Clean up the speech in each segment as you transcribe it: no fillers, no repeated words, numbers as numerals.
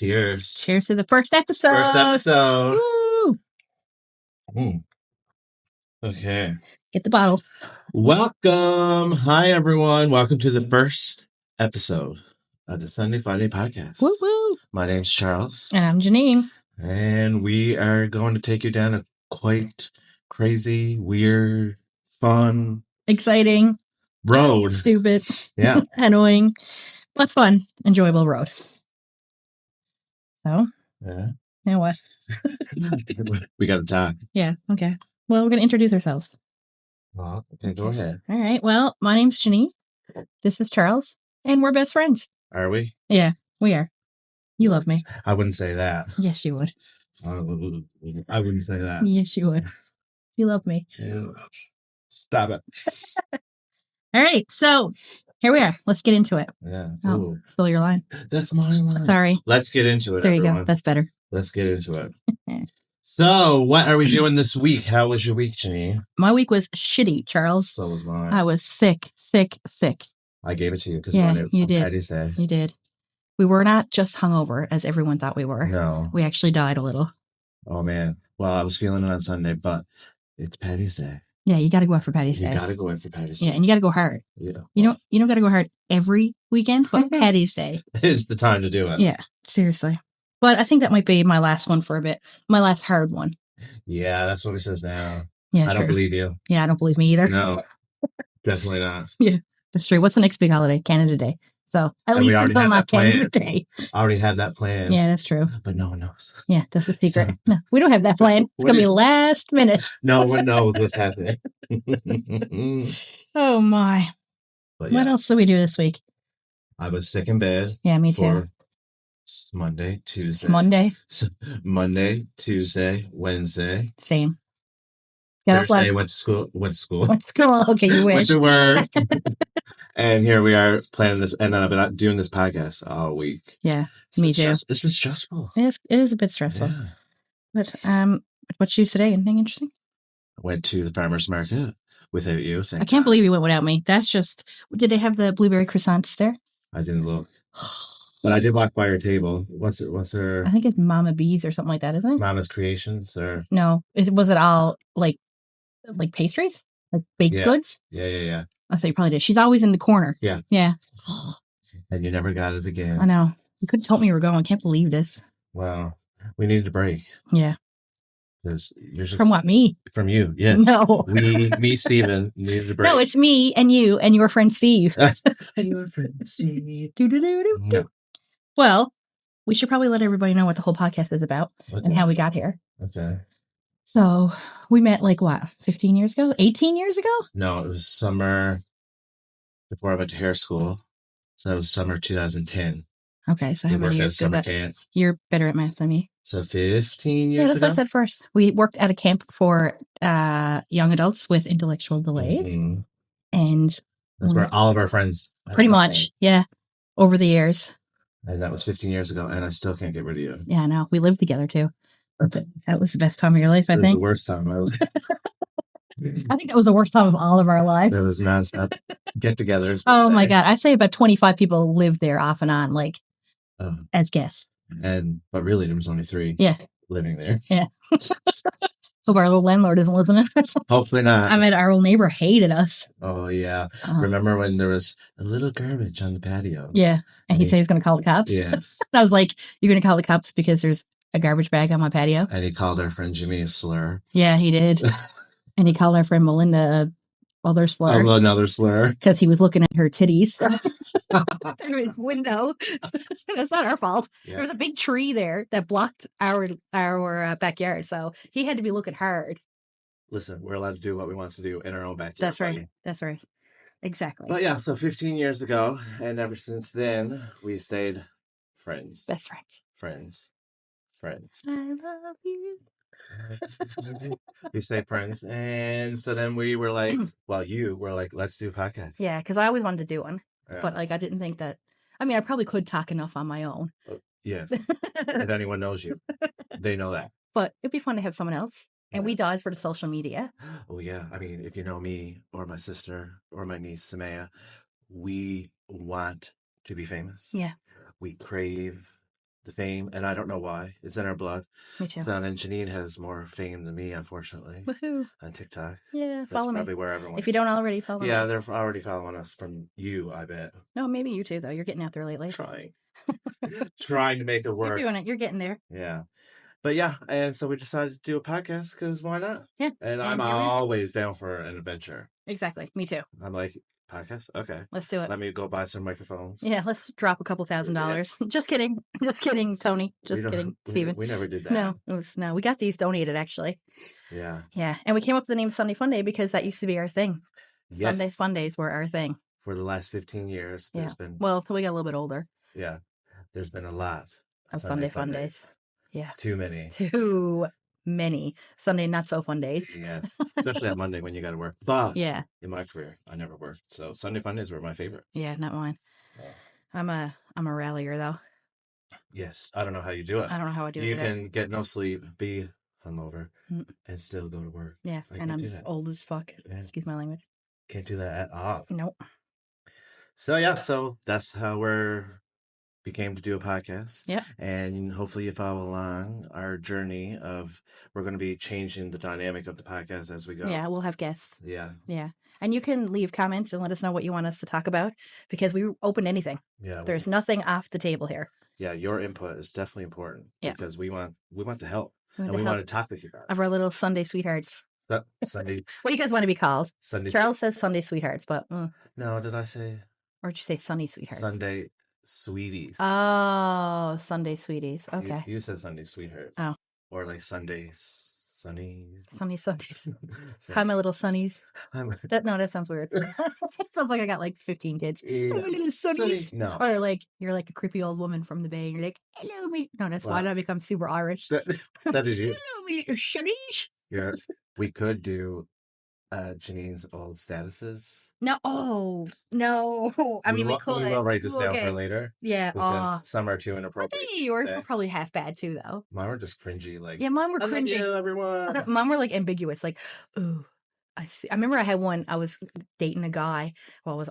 Cheers. Cheers to the first episode. First episode. Woo! Okay. Get the bottle. Welcome. Hi, everyone. Welcome to the first episode of the Sunday Funday podcast. Woo woo. My name's Charles. And I'm Janine. And we are going to take you down a quite crazy, weird, fun, Exciting. road. Stupid. Yeah. Annoying. But fun. Enjoyable road. So. Yeah. Now what? We got to talk. Yeah. Okay. Well, we're going to introduce ourselves. Oh, okay, go ahead. All right. Well, my name's Janine. This is Charles. And we're best friends. Are we? Yeah, we are. You love me. I wouldn't say that. Yes, you would. I wouldn't say that. Yes, you would. You love me. Ew. Stop it. All right. So here we are. Let's get into it. Yeah. Oh, spill your line. That's my line. Sorry. Let's get into it. There you everyone. go. That's better. Let's get into it. So, what are we doing this week? How was your week, Janine? My week was shitty, Charles. So was mine. I was sick. I gave it to you because you did. Patty's Day. You did. We were not just hungover, as everyone thought we were. No. We actually died a little. Oh, man. Well, I was feeling it on Sunday, but it's Patty's Day. Yeah, you got to go out for Patty's Day. You got to go out for Patty's Day. Yeah, and you got to go hard. Yeah. You don't got to go hard every weekend, but Patty's Day. It's the time to do it. Yeah, seriously. But I think that might be my last one for a bit. My last hard one. Yeah, that's what he says now. Yeah, I don't believe you. Yeah, I don't believe me either. No, definitely not. Yeah, that's true. What's the next big holiday? Canada Day. So at least it's not Canada Day. I already have that plan. Yeah, that's true. But no one knows. Yeah, that's a secret. So, no, we don't have that plan. It's going to be last minute. No one knows what's happening. Oh, my. Yeah. What else did we do this week? I was sick in bed. Yeah, me too. Monday, Tuesday. Monday, Tuesday, Wednesday. Same. Thursday, went to school. Okay, you wish. Went to work. And here we are planning this. And then I've been doing this podcast all week. Yeah, me too. It's been stressful. It is a bit stressful. Yeah. But what'd you do today? Anything interesting? I went to the farmer's market without you. I can't believe you went without me. That's just... Did they have the blueberry croissants there? I didn't look. But I did walk by her table. What's her... I think it's Mama B's or something like that, isn't it? Mama's Creations or... No. Was it all like pastries? Like baked goods? Yeah. Oh, so you probably did. She's always in the corner. Yeah. Yeah. And you never got it again. I know. You couldn't tell me you were going. I can't believe this. Well, we needed a break. Yeah. From what, me? From you, yes. No. Me, Steven, needed a break. No, it's me and you and your friend Steve. And your friend Steve. No. Well, we should probably let everybody know what the whole podcast is about and how we got here. Okay. So we met 15 years ago? 18 years ago? No, it was summer before I went to hair school. So that was summer 2010. Okay, so how many years did that? Camp. You're better at math than me. So 15 years Yeah, that's ago? what I said first. We worked at a camp for young adults with intellectual delays. Mm-hmm. And that's where all of our friends... Pretty much, yeah. Over the years. And that was 15 years ago, and I still can't get rid of you. Yeah, I know. We lived together, too. That was the best time of your life, I think. The worst time. I think that was the worst time of all of our lives. It was nonstop get-togethers. Oh, my God. I'd say about 25 people lived there off and on, as guests. But really, there was only 3 living there. Yeah. Hope our little landlord isn't listening. Hopefully not. I mean, our old neighbor hated us. Oh, yeah. Remember when there was a little garbage on the patio? Yeah. And he said he was going to call the cops? Yes. I was like, you're going to call the cops because there's a garbage bag on my patio? And he called our friend Jimmy a slur. Yeah, he did. And he called our friend Melinda another slur. Another slur. Because he was looking at her titties through his window. That's not our fault. Yeah. There was a big tree there that blocked our backyard, so he had to be looking hard. Listen, we're allowed to do what we want to do in our own backyard. That's right. Buddy. That's right. Exactly. But yeah, so 15 years ago, and ever since then, we stayed friends. Best friends. Friends. I love you. We stayed friends, and so then we were like, well, you were like, let's do a podcast. Yeah, because I always wanted to do one, but I didn't think that. I mean, I probably could talk enough on my own. Yes, if anyone knows you, they know that. But it'd be fun to have someone else, and we dive for the social media. Oh yeah, I mean, if you know me or my sister or my niece Samaya, we want to be famous. Yeah, we crave the fame, and I don't know why. It's in our blood. Me too. So, and Janine has more fame than me, unfortunately. Woohoo. On TikTok. Yeah, That's follow probably me. where everyone's. If you don't already, follow me. Yeah, they're already following us from you, I bet. No, maybe you too, though. You're getting out there lately. Trying to make it work. You're doing it. You're getting there. Yeah. But yeah, and so we decided to do a podcast because why not? Yeah. And I'm always down for an adventure. Exactly. Me too. I'm like, podcast? Okay. Let's do it. Let me go buy some microphones. Yeah, let's drop a couple $1,000. Yeah. Just kidding. Just kidding, Tony. Just kidding, Steven. We never did that. No, we got these donated, actually. Yeah. Yeah, and we came up with the name Sunday Funday because that used to be our thing. Yes. Sunday Fundays were our thing. For the last 15 years, there's been... Well, until we got a little bit older. Yeah. There's been a lot of Sunday Fundays. Yeah. Too many. Sunday not so fun days. Yes. Especially on Monday when you got to work. But yeah, in my career, I never worked. So Sunday Fundays were my favorite. Yeah, not mine. I'm a rallier though. Yes. I don't know how you do it. I don't know how I do it. You can get no sleep, be hungover, and still go to work. Yeah. And I'm old as fuck. Yeah. Excuse my language. Can't do that at all. Nope. So yeah, so that's how became to do a podcast. Yeah. And hopefully you follow along our journey of we're going to be changing the dynamic of the podcast as we go. Yeah, we'll have guests. Yeah. Yeah. And you can leave comments and let us know what you want us to talk about because we open anything. Yeah. There's nothing off the table here. Yeah, your input is definitely important because we want to help. We want to talk with you guys. Of our little Sunday sweethearts. Sunday. What do you guys want to be called? Sunday. Charles says Sunday sweethearts, but no, did I say? Or did you say Sunday sweethearts? Sunday sweeties. Oh, Sunday sweeties. Okay. You said Sunday sweethearts. Oh. Or like Sundays. Sunnies. Sunny Sundays. Hi, my little sunnies. That sounds weird. It sounds like I got like 15 kids. Yeah. My little sunnies. No. Or like you're like a creepy old woman from the Bay. And you're like, hello, me. No, that's why I become super Irish. That is you. Hello, me little sunnies. Yeah. We could do Janine's old statuses. No. Oh, no. I mean, we could. We will write this down for later. Yeah. Because some are too inappropriate. I think yours were probably half bad too, though. Mine were just cringy. Like, yeah, mine were cringy. I love you, everyone. Mine were like ambiguous. Like, ooh. I remember I had one. I was dating a guy. Well,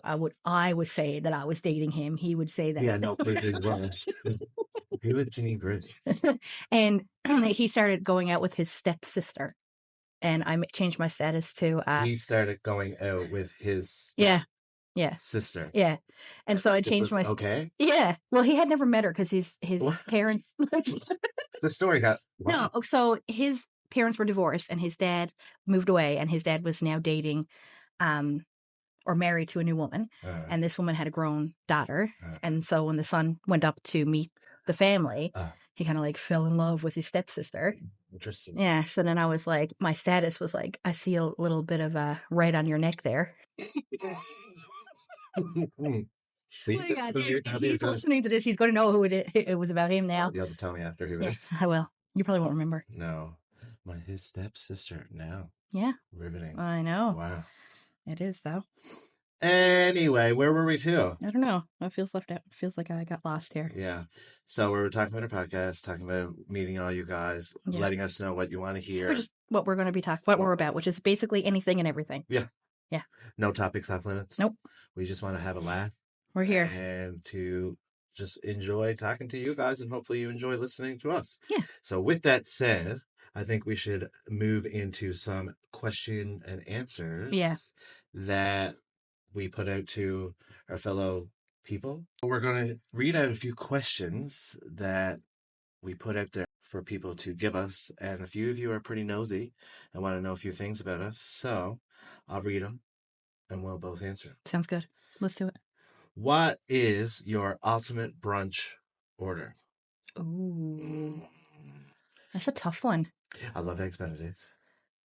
I would say that I was dating him. He would say that. Yeah, no, please run. He was Janine Grizz. And he started going out with his stepsister, and I changed my status to. He started going out with his. Yeah. Sister. Yeah, and so I changed my. Okay. Yeah. Well, he had never met her because his parents. The story got. Wow. No, so his parents were divorced and his dad moved away and his dad was now dating or married to a new woman and this woman had a grown daughter and so when the son went up to meet the family he kind of like fell in love with his stepsister. Interesting. Yeah, so then I was like, my status was like, I see a little bit of a red on your neck there. See, he's listening to this. He's going to know who it was about him now. You'll have to tell me after who it is. I will. You probably won't remember. No. His stepsister now. Yeah. Riveting. I know. Wow. It is, though. Anyway, where were we to? I don't know. It feels left out. It feels like I got lost here. Yeah. So we were talking about our podcast, talking about meeting all you guys, letting us know what you want to hear. Which is what we're going to be what we're about, which is basically anything and everything. Yeah. Yeah. No topics off limits. Nope. We just want to have a laugh. We're here. And to just enjoy talking to you guys and hopefully you enjoy listening to us. Yeah. So with that said, I think we should move into some question and answers that we put out to our fellow people. We're going to read out a few questions that we put out there for people to give us. And a few of you are pretty nosy and want to know a few things about us. So I'll read them and we'll both answer. Sounds good. Let's do it. What is your ultimate brunch order? Ooh. That's a tough one. I love Eggs Benedict.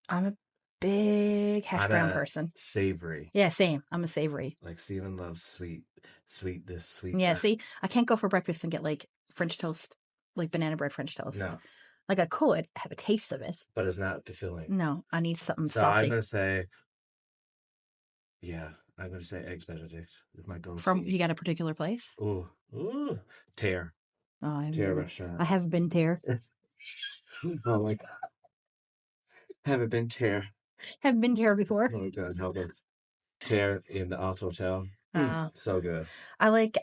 I'm a big hash brown person. Savory. Yeah, same. I'm a savory. Like Steven loves sweet this, sweet yeah, that. See, I can't go for breakfast and get like French toast, like banana bread French toast. No. Like I could have a taste of it. But it's not fulfilling. No, I need something so salty. I'm going to say, Eggs Benedict is my go-to. From, you got a particular place? Ooh. Tear. Oh, Tear restaurant. I haven't been Tear. Oh my God. Haven't been Tear. Haven't been Tear before. Oh God, help us. Tear in the Alt Hotel. So good. I like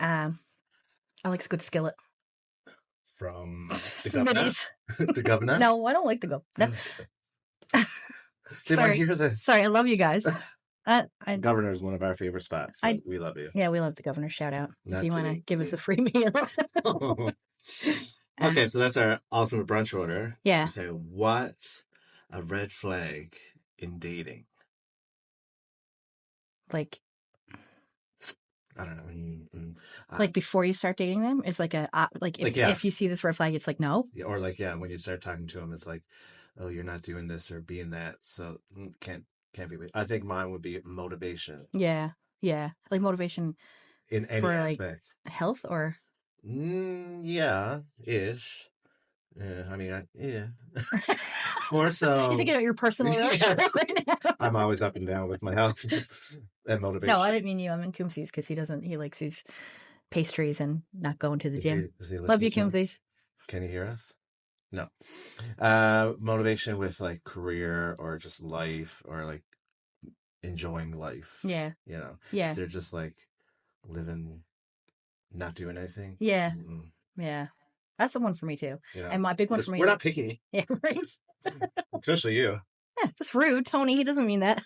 good skillet. from the governor. Smitties. The governor? No, I don't like the governor. They might hear this. Sorry, I love you guys. Governor is one of our favorite spots. So we love you. Yeah, we love the governor. Shout out if you want to give us a free meal. Okay, so that's our ultimate brunch order. Yeah. Okay, what's a red flag in dating? Like, I don't know. Like before you start dating them, it's like if you see this red flag, it's like no. Or like when you start talking to them, it's like, oh, you're not doing this or being that, so can't be. I think mine would be motivation. Yeah, like motivation in any for aspect. Like health or. Yeah, ish. Yeah, I mean, yeah. More so. You thinking about your personal relationship right now? I'm always up and down with my health and motivation. No, I didn't mean you. I mean Kumsies because he likes these pastries and not going to the gym. Does he love you, Kumsies. Can you hear us? No. Motivation with like career or just life or like enjoying life. Yeah. You know. Yeah. If they're just like living, not doing anything. Yeah. Yeah. That's the one for me too. You know, and my big one for me. We're not picky. Yeah, right. Especially you. Yeah, that's rude, Tony. He doesn't mean that.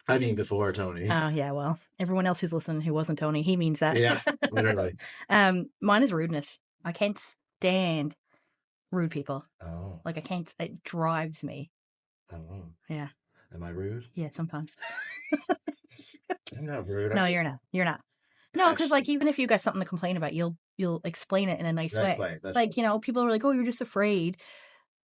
I mean, before Tony. Oh yeah, well, everyone else who's listening who wasn't Tony, he means that. Yeah, literally. Mine is rudeness. I can't stand rude people. Oh. Like I can't. It drives me. Oh. Yeah. Am I rude? Yeah, sometimes. I'm not rude. No, you're not. You're not. No, because like even if you got something to complain about, you'll explain it in a nice way. Like, you know, people are like, oh, you're just afraid.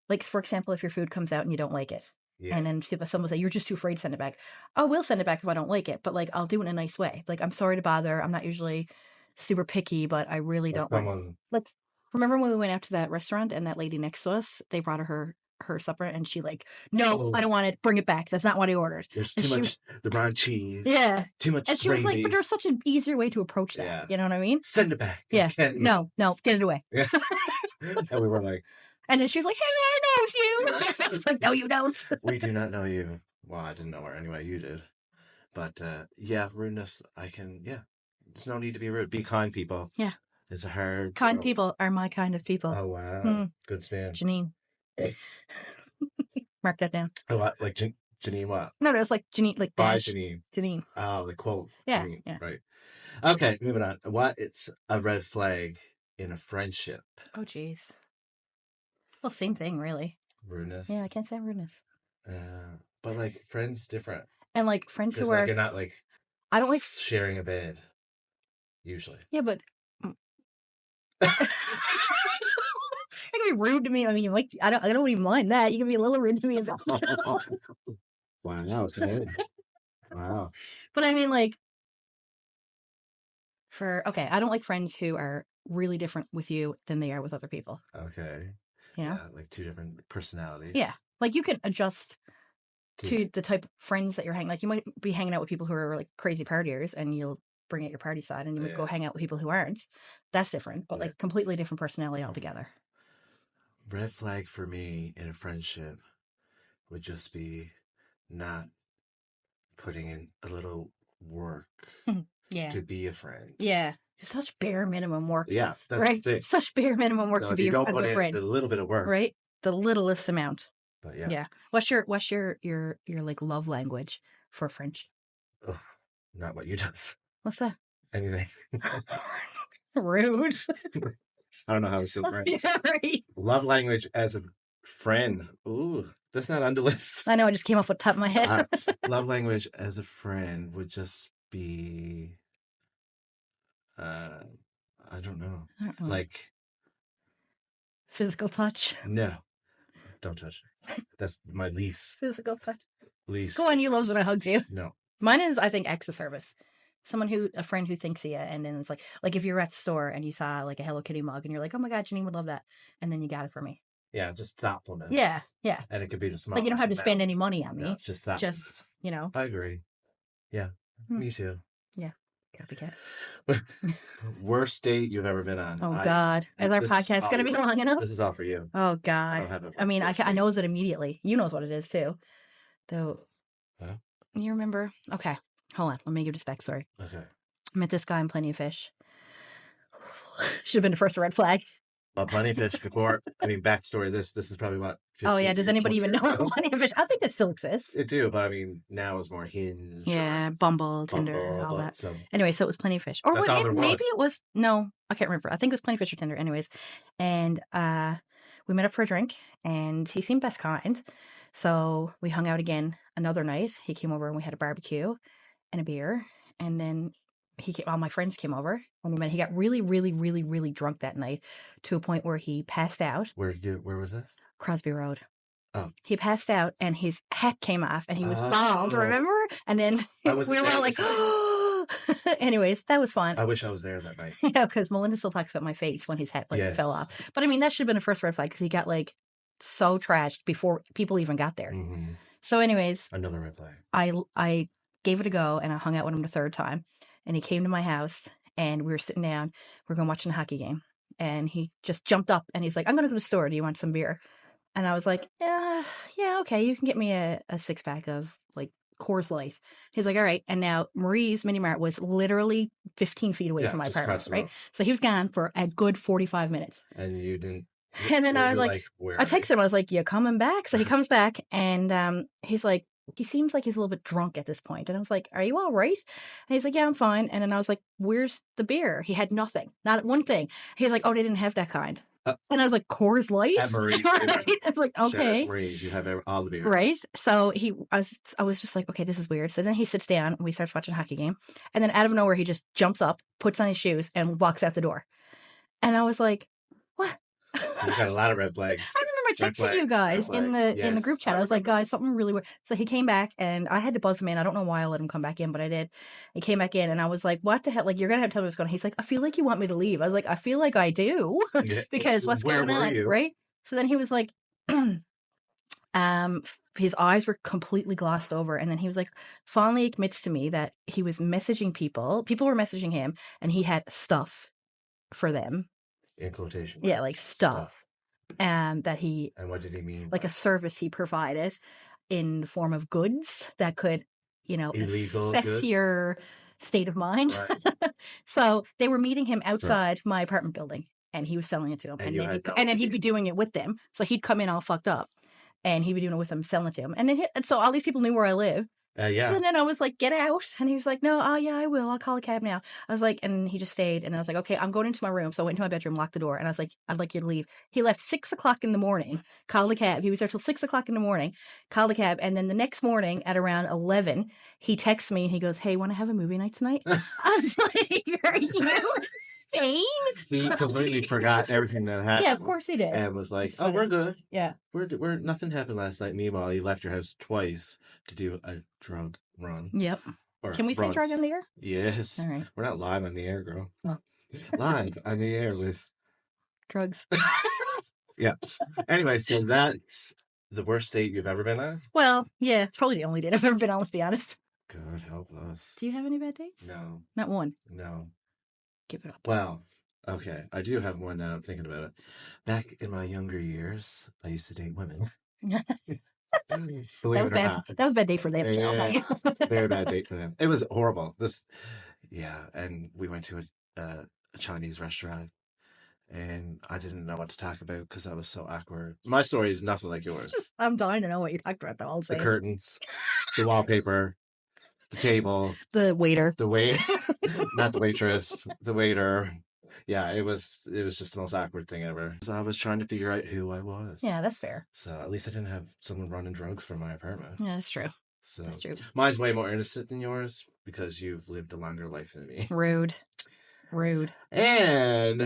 Like, for example, if your food comes out and you don't like it. Yeah. And then someone will say, you're just too afraid to send it back. Oh, we'll send it back if I don't like it. But like, I'll do it in a nice way. Like, I'm sorry to bother. I'm not usually super picky, but I really don't like. Remember when we went out to that restaurant and that lady next to us, they brought her supper and she like, no, I don't want it. Bring it back. That's not what I ordered. There's too much the brown cheese. Yeah. Too much And she was like, but there's such an easier way to approach that. Yeah. You know what I mean? Send it back. Yeah. No, get it away. Yeah. And we were like. And then she was like, hey, I know you. I was like, no, you don't. We do not know you. Well, I didn't know her anyway. You did. But yeah, rudeness, there's no need to be rude. Be kind, people. Yeah. It's a hard. Kind people are my kind of people. Oh, wow. Good span. Janine. Mark that down. Oh, what? Like Janine what? No, it's like Janine. Like by dash. Janine. Janine. Oh, the quote. Yeah. Janine. Yeah. Right. Okay, moving on. What? It's a red flag in a friendship. Oh, jeez. Well, same thing, really. Rudeness. Yeah, I can't say rudeness. But like friends, different. And like friends who are like you're not like. I don't like sharing a bed. Usually. Yeah, but. It can be rude to me. I mean, like I don't even mind that. You can be a little rude to me about. Wow. Okay. Wow. But I mean, like. I don't like friends who are really different with you than they are with other people. Okay. You know? Yeah, like two different personalities. Yeah. Like you can adjust to the type of friends that you're hanging. Like you might be hanging out with people who are like crazy partiers and you'll bring out your party side and you might go hang out with people who aren't. That's different, but like completely different personality altogether. Red flag for me in a friendship would just be not putting in a little work to be a friend. Yeah. It's such bare minimum work. Yeah, that's right. Such bare minimum work to be a good friend. The little bit of work, right? The littlest amount. But yeah. Yeah. What's your like love language for friendship? Ugh, not what you does. What's that? Anything. Rude. I don't know how to feel friends. Yeah, right. Love language as a friend. Ooh, that's not on the list. I know. I just came off the top of my head. Love language as a friend would just be. I don't know. Like physical touch. No, don't touch it. That's my least. Physical touch. Least. Go on, you loves when I hugs you. No. Mine is, I think, acts of service. A friend who thinks of you, and then it's like if you're at the store and you saw like a Hello Kitty mug, and you're like, oh my God, Janine would love that, and then you got it for me. Yeah, just thoughtfulness. Yeah. And it could be just like you don't have to spend any money on me. No, just that. Just I agree. Yeah, me too. Yeah. Copycat. Worst date you've ever been on? Oh God! Is our podcast going to be long enough? This is all for you. Oh God! I mean, I knows it immediately. You knows what it is too. Though, you remember? Okay, hold on. Let me give this backstory. Okay. I met this guy in Plenty of Fish. Should have been the first red flag. Plenty of fish before. I mean, backstory. This is probably what. 15, oh yeah, does anybody even know Plenty of Fish? I think it still exists. It do, but I mean, now it's more Hinge. Yeah, Bumble, Tinder, all that. So anyway, so it was Plenty of Fish, or that's all there maybe was. it was no, I can't remember. I think it was Plenty of Fish or Tinder. Anyways, and we met up for a drink, and he seemed best kind, so we hung out again another night. He came over and we had a barbecue and a beer, and then all my friends came over, and he got really, really, really, really drunk that night to a point where he passed out. Where was that? Crosby Road. Oh. He passed out and his hat came off and he was bald, remember? And then we were all like, anyways, that was fun. I wish I was there that night. Yeah, because Melinda still talks about my face when his hat fell off. But I mean, that should have been a first red flag because he got so trashed before people even got there. Mm-hmm. So anyways. Another red flag. I gave it a go and I hung out with him the third time. And he came to my house and we were sitting down. We were going to watch a hockey game. And he just jumped up and he's like, I'm going to go to the store. Do you want some beer? And I was like, yeah, okay. You can get me a 6-pack of Coors Light. He's like, all right. And now Marie's Mini Mart was literally 15 feet away from my apartment, right? So he was gone for a good 45 minutes. And you didn't. And then I was like I texted him. I was like, you coming back? So he comes back and he's like, he seems like he's a little bit drunk at this point. And I was like, are you all right? And he's like, yeah, I'm fine. And then I was like, where's the beer? He had nothing, not one thing. He's like, oh, they didn't have that kind. And I was like, Coors Light? At Marie's. Right? I was like, okay. At Marie's, you have all the beer. Right? So I was just like, okay, this is weird. So then he sits down and we start watching a hockey game. And then out of nowhere, he just jumps up, puts on his shoes, and walks out the door. And I was like, what? So you got a lot of red flags. I remember texting you guys in the group chat. I was like, guys, something really weird. So he came back and I had to buzz him in. I don't know why I let him come back in, but I did. He came back in and I was like, what the hell? Like, you're going to have to tell me what's going on. He's like, I feel like you want me to leave. I was like, I feel like I do because what's going on? You? Right. So then he was like, his eyes were completely glossed over. And then he was like, finally admits to me that he was messaging people. People were messaging him and he had stuff for them. In quotation. Yeah, like stuff. That he. And what did he mean? Like a service he provided in the form of goods that could, illegal affect goods? Your state of mind. Right. So they were meeting him outside my apartment building and he was selling it to them. And then he'd be doing it with them. So he'd come in all fucked up and he'd be doing it with them, selling it to them. And so all these people knew where I live. Yeah. And then I was like, get out. And he was like, no, yeah, I will. I'll call a cab now. I was like, and he just stayed. And I was like, okay, I'm going into my room. So I went into my bedroom, locked the door. And I was like, I'd like you to leave. He left 6:00 in the morning, called a cab. He was there till 6:00 in the morning, called a cab. And then the next morning at around 11, he texts me and he goes, hey, want to have a movie night tonight? I was like, are you insane? He completely forgot everything that happened. Yeah, of course he did. And was like, oh, we're good. Yeah. We're nothing happened last night. Meanwhile, you left your house twice to do a drug run. Yep. Can we say drug on the air? Yes. All right. We're not live on the air, girl. Oh. Live on the air with drugs. Yeah. Anyway, so that's the worst date you've ever been on? Well, yeah, it's probably the only date I've ever been on, let's be honest. God help us. Do you have any bad dates? No. Not one? No. Give it up. Well, okay. I do have one now. I'm thinking about it. Back in my younger years, I used to date women. That was bad. That was a bad date for them. Yeah, very bad date for them. It was horrible. And we went to a Chinese restaurant, and I didn't know what to talk about because I was so awkward. My story is nothing like yours. I'm dying to know what you talked about. Though, the curtains, the wallpaper, the table, the waiter, not the waitress, the waiter. Yeah, it was just the most awkward thing ever. So I was trying to figure out who I was. Yeah, that's fair. So at least I didn't have someone running drugs from my apartment. Yeah, that's true. So that's true. Mine's way more innocent than yours because you've lived a longer life than me. Rude. And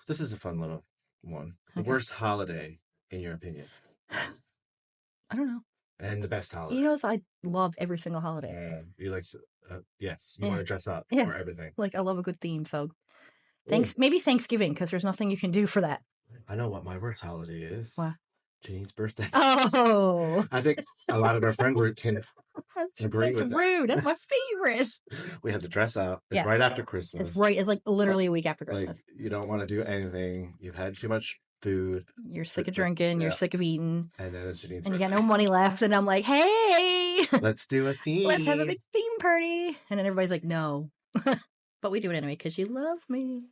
this is a fun little one. Okay. The worst holiday, in your opinion? I don't know. And the best holiday. You know, I love every single holiday. You like, yes, you want to dress up for everything. Like, I love a good theme, so maybe Thanksgiving, because there's nothing you can do for that. I know what my worst holiday is. What? Janine's birthday. Oh. I think a lot of our friend group can agree with that. Rude. That's my favorite. We have to dress up. It's right after Christmas. It's like literally a week after Christmas. Like, you don't want to do anything. You've had too much food. You're sick of drinking. You're sick of eating. And then it's Janine's birthday. You got no money left. And I'm like, hey. Let's do a theme. Let's have a big theme party. And then everybody's like, no. But we do it anyway because you love me.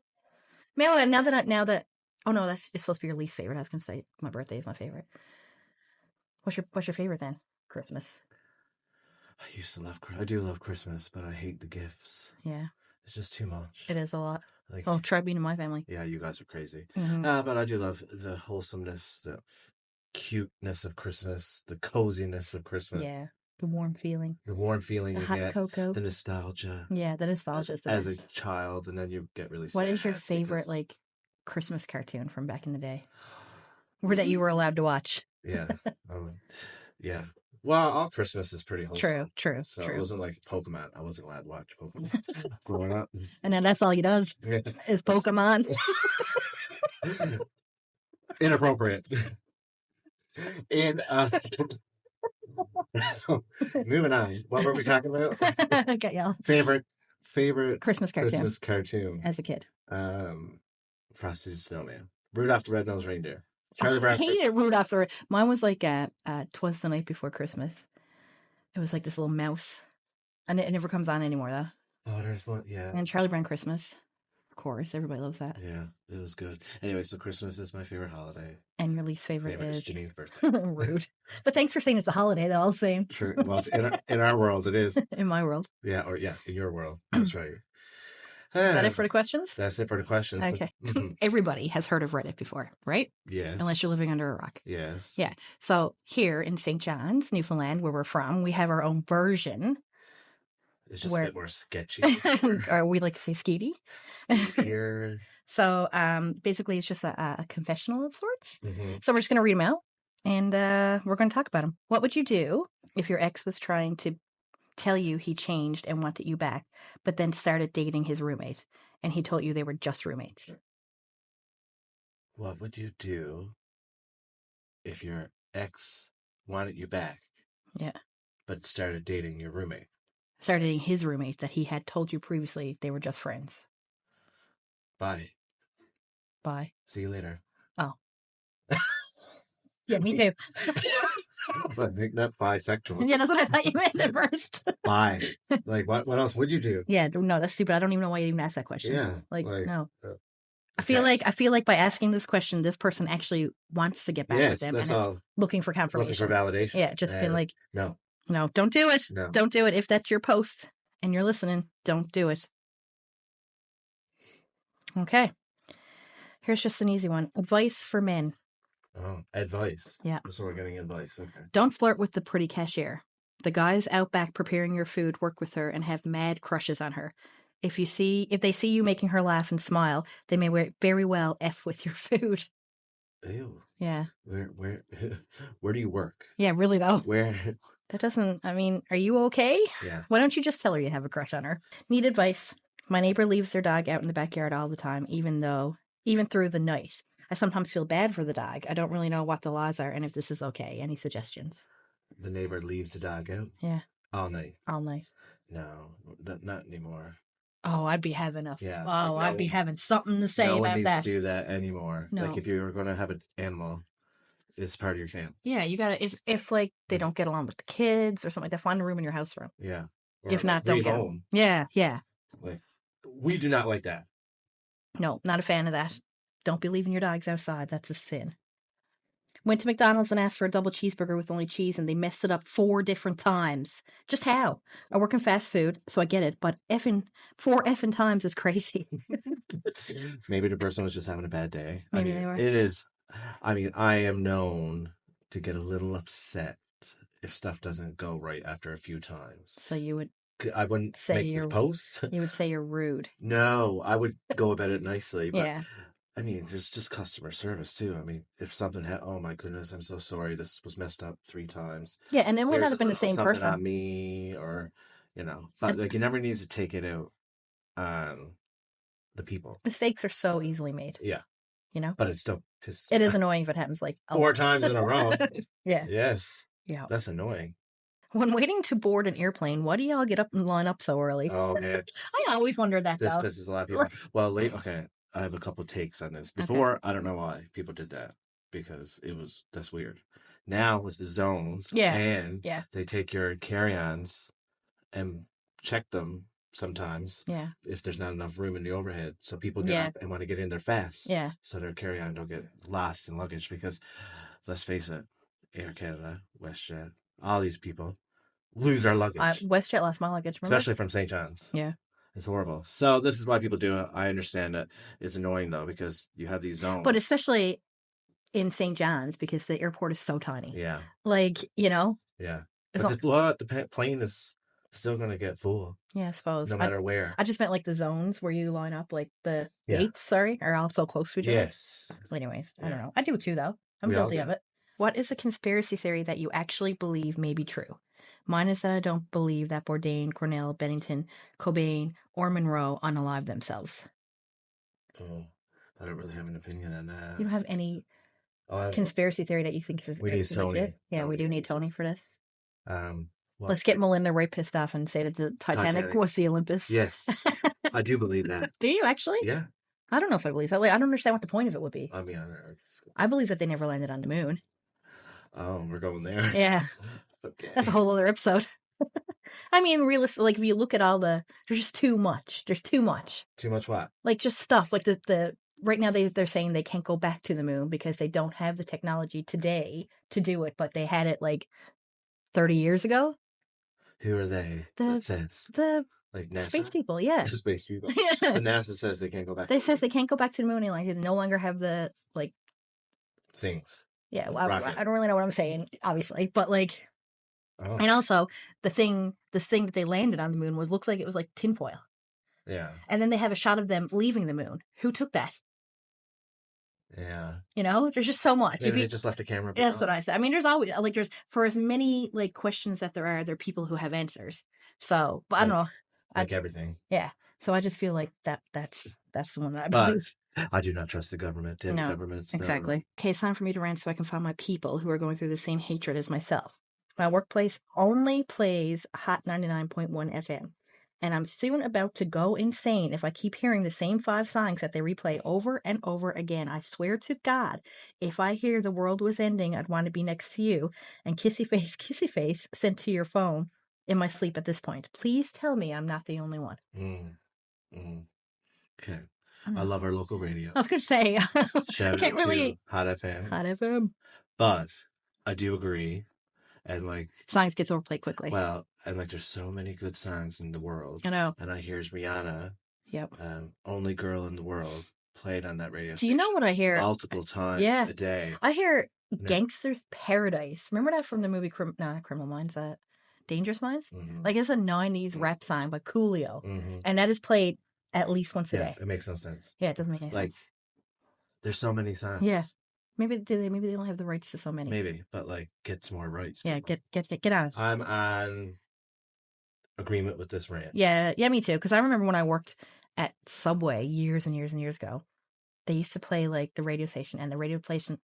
Now that Oh no, it's supposed to be your least favorite. I was gonna say my birthday is my favorite. What's your favorite then? Christmas. I do love Christmas, but I hate the gifts. Yeah. It's just too much. It is a lot. Like, well, try being in my family. Yeah, you guys are crazy. Mm-hmm. But I do love the wholesomeness, the cuteness of Christmas, the coziness of Christmas. Yeah. The warm feeling. The warm feeling the you hot get. cocoa. The nostalgia. Yeah, the nostalgia is the as best. a child, and then you get really sad. What is your favorite like Christmas cartoon from back in the day? Or that you were allowed to watch? Yeah. Yeah. Well, all Christmas is pretty wholesome. True. It wasn't like Pokemon. I wasn't allowed to watch Pokemon growing up. And then that's all he does is Pokemon. Inappropriate. And moving on. What were we talking about? Okay, y'all. Favorite Christmas cartoon as a kid. Frosty the Snowman. Rudolph the Red-Nosed Reindeer. Charlie Brown. I hated Rudolph the Red. Mine was like 'Twas the Night Before Christmas. It was like this little mouse, and it never comes on anymore though. Oh, there's one. Yeah. And Charlie Brown Christmas, of course, everybody loves that. Yeah, it was good. Anyway, so Christmas is my favorite holiday. And your least favorite is Janine's birthday. Rude. But thanks for saying it's a holiday though. All the same. Sure. Well, in our world, it is. In my world. Yeah, in your world. That's right. Is that it for the questions? That's it for the questions. Okay. Everybody has heard of Reddit before, right? Yes. Unless you're living under a rock. Yes. Yeah. So here in St. John's, Newfoundland, where we're from, we have our own version. It's just a bit more sketchy. Or we like to say skeety. Here. So basically it's just a confessional of sorts. Mm-hmm. So we're just going to read them out and we're going to talk about them. What would you do if your ex was trying to tell you he changed and wanted you back, but then started dating his roommate and he told you they were just roommates? What would you do if your ex wanted you back? Yeah. But started dating your roommate? Started dating his roommate that he had told you previously they were just friends. Bye. See you later. Oh. Yeah, me too. But not bisexual. Yeah, that's what I thought you meant at first. Bye. Like, what else would you do? Yeah, no, that's stupid. I don't even know why you even asked that question. Yeah. No. I feel like by asking this question, this person actually wants to get back with them and is looking for confirmation. Looking for validation. Yeah, just being like, no, don't do it. No. Don't do it. If that's your post and you're listening, don't do it. Okay. Here's just an easy one. Advice for men. Oh, advice. Yeah. So we're getting advice. Okay. Don't flirt with the pretty cashier. The guys out back preparing your food work with her and have mad crushes on her. If they see you making her laugh and smile, they may very well F with your food. Ew. Yeah. Where do you work? Yeah, really though. Where? That doesn't, are you okay? Yeah. Why don't you just tell her you have a crush on her? Need advice. My neighbor leaves their dog out in the backyard all the time, even through the night. I sometimes feel bad for the dog. I don't really know what the laws are and if this is okay. Any suggestions? The neighbor leaves the dog out? Yeah. All night? All night. No, not anymore. Oh, I'd be having I'd be having something to say about that. No one needs to do that anymore. No. Like if you were going to have an animal, it's part of your family. Yeah, you gotta, if like they don't get along with the kids or something like that, find a room in your house for them. Yeah. Or if not, don't get home. Yeah. Like, we do not like that. No, not a fan of that. Don't be leaving your dogs outside. That's a sin. Went to McDonald's and asked for a double cheeseburger with only cheese, and they messed it up 4 different times. Just how? I work in fast food, so I get it, but 4 effing times is crazy. Maybe the person was just having a bad day. Maybe they were. It is. I am known to get a little upset if stuff doesn't go right after a few times. So I wouldn't say make this post. You would say you're rude. No, I would go about it nicely. But, yeah. There's just customer service too. If something oh my goodness, I'm so sorry. This was messed up 3 times. Yeah, and it would not have been the same person. On me, or but you never need to take it out on the people. Mistakes are so easily made. Yeah. But it still pisses. It is annoying if it happens like 4 times in a row. Yeah. Yes. Yeah. That's annoying. When waiting to board an airplane, why do y'all get up and line up so early? Oh man. I always wonder that. This pisses a lot of people. Well, okay. I have a couple takes on this. Before, I don't know why people did that, because that's weird. Now with the zones, they take your carry-ons and check them sometimes. Yeah. If there's not enough room in the overhead. So people get up and want to get in there fast. Yeah. So their carry-on don't get lost in luggage because, let's face it, Air Canada, WestJet, all these people lose our luggage. WestJet lost my luggage, remember? Especially from St. John's. Yeah. It's horrible. So this is why people do it. I understand it. It's annoying, though, because you have these zones. But especially in St. John's, because the airport is so tiny. Yeah. Like, you know? Yeah. But the plane is still going to get full. Yeah, I suppose. No matter where. I just meant like the zones where you line up, like the gates, are all so close to each other. Yes. Well, anyways, I don't know. I do too, though. I'm We all guilty do. of it. What is a conspiracy theory that you actually believe may be true? Mine is that I don't believe that Bourdain, Cornell, Bennington, Cobain, or Monroe unalived themselves. Oh, I don't really have an opinion on that. You don't have any conspiracy theory that you think is we need Tony. it? Yeah, we do need Tony for this. Let's get Melinda right pissed off and say that the Titanic was the Olympus. Yes, I do believe that. Do you actually? Yeah. I don't know if I believe that. Like, I don't understand what the point of it would be. I mean, I believe that they never landed on the moon. Oh, we're going there. Yeah. Okay. That's a whole other episode. I mean, realistically, like if you look at all there's just too much. There's too much. Too much what? Like just stuff. Like the right now they're saying they can't go back to the moon because they don't have the technology today to do it, but they had it like 30 years ago. Who are they? It says like NASA? Space people, yeah. The space people. So NASA says they can't go back. They says they can't go back to the moon any longer. They no longer have the like things. Yeah, well, I don't really know what I'm saying, obviously, but like, and also this thing that they landed on the moon looks like it was like tinfoil. Yeah. And then they have a shot of them leaving the moon. Who took that? Yeah. You know, there's just so much. Maybe they just left a camera. That's what I said. I mean, there's always like for as many like questions that there are people who have answers. So, but I don't know. Like everything. Yeah. So I just feel like that's the one that I believe. I do not trust the government. Damn governments. Exactly. Okay, it's time for me to rant so I can find my people who are going through the same hatred as myself. My workplace only plays Hot 99.1 FM. And I'm soon about to go insane if I keep hearing the same 5 songs that they replay over and over again. I swear to God, if I hear The World Was Ending, I'd Want to Be Next to You, and Kissy Face sent to your phone in my sleep at this point. Please tell me I'm not the only one. Okay. I love our local radio. I was going to say, shout out to Hot FM. Hot FM. But I do agree. And like songs gets overplayed quickly. Well, and like there's so many good songs in the world. I know. And I hears Rihanna, yep, only girl in the world, played on that radio. Do you know what I hear? Multiple times a day. I hear Gangster's Paradise. Remember that from the movie Criminal Minds? That Dangerous Minds? Mm-hmm. Like it's a 90s rap song by Coolio. Mm-hmm. And that is played at least once a day. It makes no sense. Yeah, it doesn't make any sense. There's so many songs. Yeah. Maybe they don't have the rights to so many. Maybe, but like get some more rights. Yeah, get on us. I'm on agreement with this rant. Yeah, me too. Because I remember when I worked at Subway years and years and years ago, they used to play like the radio station, and the radio station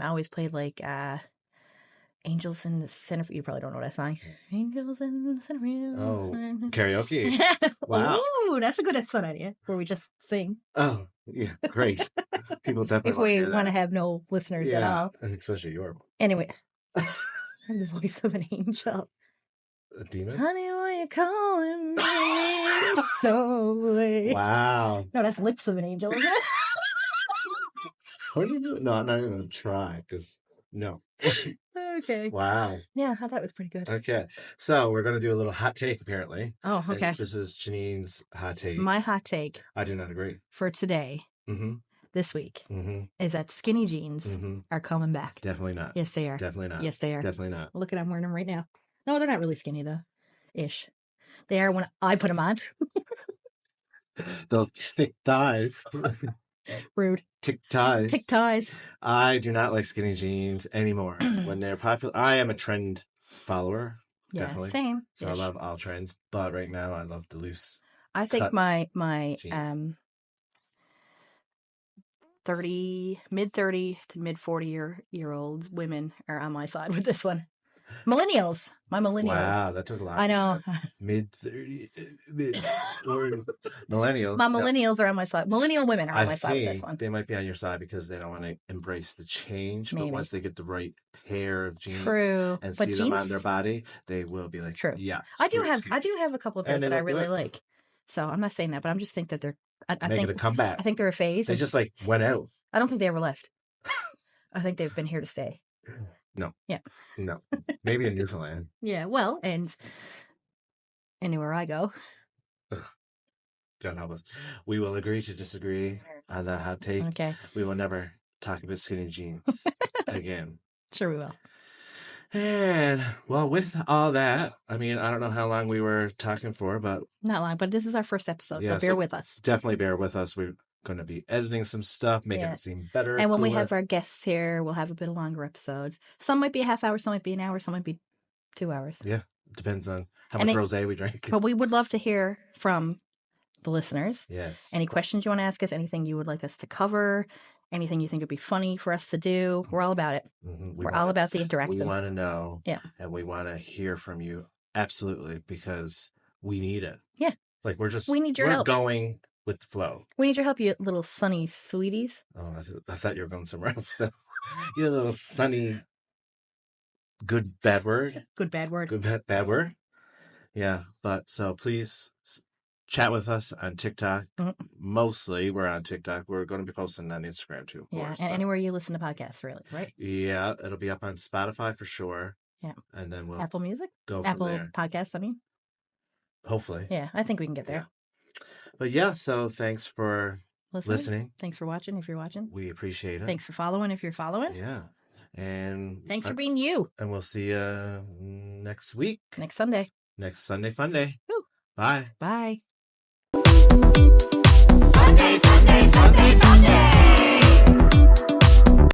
always played like Angels in the Center. You probably don't know that song. Angels in the Center. Oh, karaoke. Wow. Ooh, that's a good episode idea where we just sing. Oh, yeah, great. People definitely. If we want to have no listeners at all, especially your. Anyway, I'm the voice of an angel. A demon? Honey, why you calling me so late? Wow. No, that's Lips of an Angel, isn't it? What do you do? No, I'm not even going to try, because, no. Okay. Wow. Yeah, I thought it was pretty good. Okay. So, we're going to do a little hot take, apparently. Oh, okay. And this is Janine's hot take. My hot take. I do not agree. For today. Mm-hmm. This week is that skinny jeans are coming back. Definitely not. Yes, they are. Definitely not. Yes, they are. Definitely not. Look at I'm wearing them right now. No, they're not really skinny though. Ish. They are when I put them on. Those thick thighs. Rude. Thick ties. Thick ties. I do not like skinny jeans anymore. When they're popular, I am a trend follower. Yeah, definitely. Same. So I love all trends, but right now I love the loose. I think my jeans. 30 mid 30 to mid 40 year old women are on my side with this one. Millennials. My millennials. Wow, that took a lot. I know. Mid-30s, or millennials. My millennials are on my side. Millennial women are on my I side with this see. one. They might be on your side because they don't want to embrace the change. Maybe. But once they get the right pair of jeans True. and But see them on their body, they will be like, True. yeah. I do have a couple of pairs And they that I look really good. like. So I'm not saying that, but I'm just think that they're I Making think a comeback. I think they're a phase. They just like went out. I don't think they ever left. I think they've been here to stay. No. Yeah. No. Maybe in Newfoundland. Yeah. Well, and anywhere I go. God help us. We will agree to disagree on that hot take. Okay. We will never talk about skinny jeans again. Sure we will. And, well, with all that, I mean, I don't know how long we were talking for, but... Not long, but this is our first episode, so bear with us. Definitely bear with us. We're going to be editing some stuff, making it seem better. And when we have our guests here, we'll have a bit longer episodes. Some might be a half hour, some might be an hour, some might be 2 hours. Yeah, depends on how much rosé we drink. But we would love to hear from the listeners. Yes. Any questions you want to ask us, anything you would like us to cover, anything you think would be funny for us to do, we're all about it. Mm-hmm. We're all about the interaction. We want to know. Yeah. And we want to hear from you. Absolutely. Because we need it. Yeah. Like we need your help. We're going with the flow. We need your help, you little sunny sweeties. Oh, I thought you were going somewhere else. You little sunny, good, bad word. Good, bad word. Good, bad word. Yeah. But so please chat with us on TikTok. Mm-hmm. Mostly we're on TikTok. We're going to be posting on Instagram too, of course. And anywhere you listen to podcasts, really, right? Yeah, it'll be up on Spotify for sure. Yeah. And then we'll Apple Music? Go from Apple there. Podcasts, I mean. Hopefully. Yeah, I think we can get there. Yeah. But yeah, so thanks for listening. Thanks for watching if you're watching. We appreciate it. Thanks for following if you're following. Yeah. And thanks for being you. And we'll see you next week. Next Sunday. Next Sunday Funday. Woo. Bye. Bye. Sunday, Sunday, Sunday, Funday.